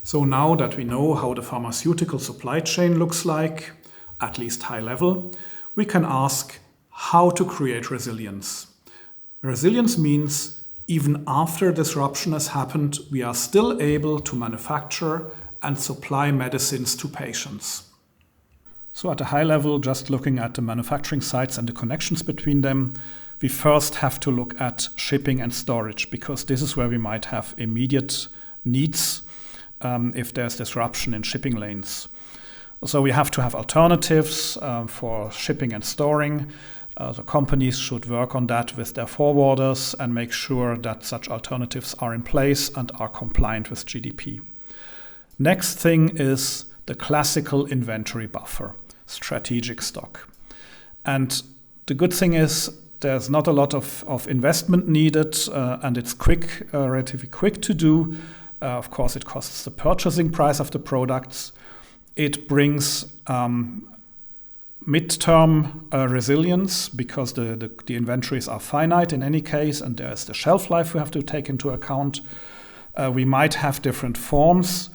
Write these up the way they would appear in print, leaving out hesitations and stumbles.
So now that we know how the pharmaceutical supply chain looks like, at least high level, we can ask how to create resilience. Resilience means even after disruption has happened, we are still able to manufacture and supply medicines to patients. So at a high level, just looking at the manufacturing sites and the connections between them, we first have to look at shipping and storage, because this is where we might have immediate needs if there's disruption in shipping lanes. So we have to have alternatives for shipping and storing. The companies should work on that with their forwarders and make sure that such alternatives are in place and are compliant with GDP. Next thing is the classical inventory buffer, strategic stock. And the good thing is there's not a lot of investment needed and it's relatively quick to do. Of course, it costs the purchasing price of the products. It brings midterm resilience because the inventories are finite in any case, and there's the shelf life we have to take into account. We might have different forms.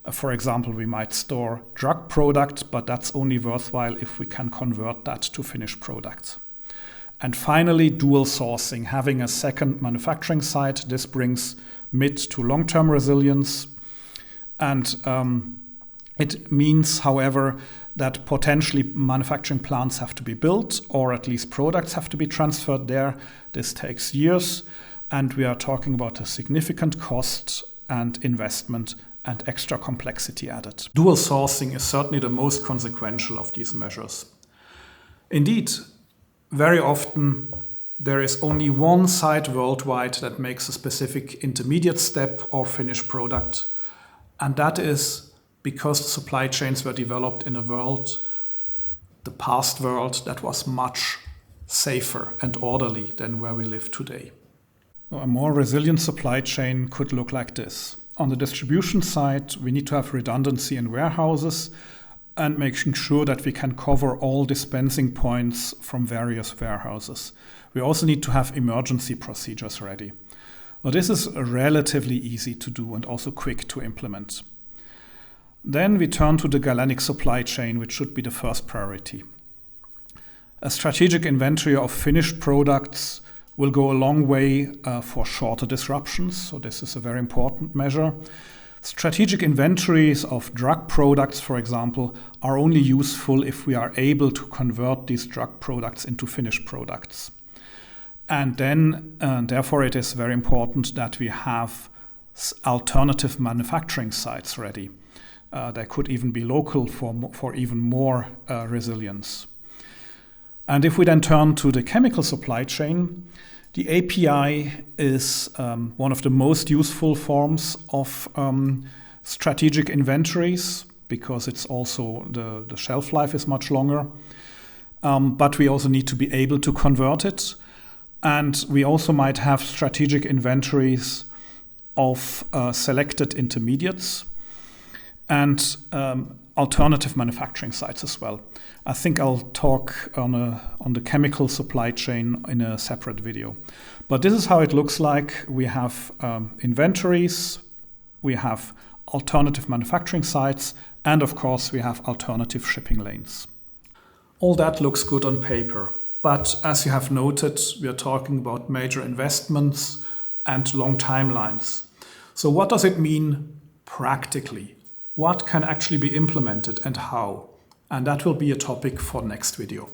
For example, we might store drug products, but that's only worthwhile if we can convert that to finished products. And finally, dual sourcing, having a second manufacturing site. This brings mid to long-term resilience. And it means, however, that potentially manufacturing plants have to be built, or at least products have to be transferred there. This takes years, and we are talking about a significant cost and investment and extra complexity added. Dual sourcing is certainly the most consequential of these measures. Indeed, very often there is only one site worldwide that makes a specific intermediate step or finished product, and that is because the supply chains were developed in a world, the past world, that was much safer and orderly than where we live today. A more resilient supply chain could look like this. On the distribution side, we need to have redundancy in warehouses and making sure that we can cover all dispensing points from various warehouses. We also need to have emergency procedures ready. Well, this is relatively easy to do and also quick to implement. Then we turn to the galenic supply chain, which should be the first priority. A strategic inventory of finished products will go a long way for shorter disruptions, so this is a very important measure. Strategic inventories of drug products, for example, are only useful if we are able to convert these drug products into finished products. And then, therefore, it is very important that we have alternative manufacturing sites ready. They could even be local for even more resilience. And if we then turn to the chemical supply chain, the API is one of the most useful forms of strategic inventories because it's also the shelf life is much longer. But we also need to be able to convert it. And we also might have strategic inventories of selected intermediates and alternative manufacturing sites as well. I think I'll talk on the chemical supply chain in a separate video. But this is how it looks like. We have inventories, we have alternative manufacturing sites, and of course we have alternative shipping lanes. All that looks good on paper, but as you have noted, we are talking about major investments and long timelines. So what does it mean practically? What can actually be implemented and how? And that will be a topic for next video.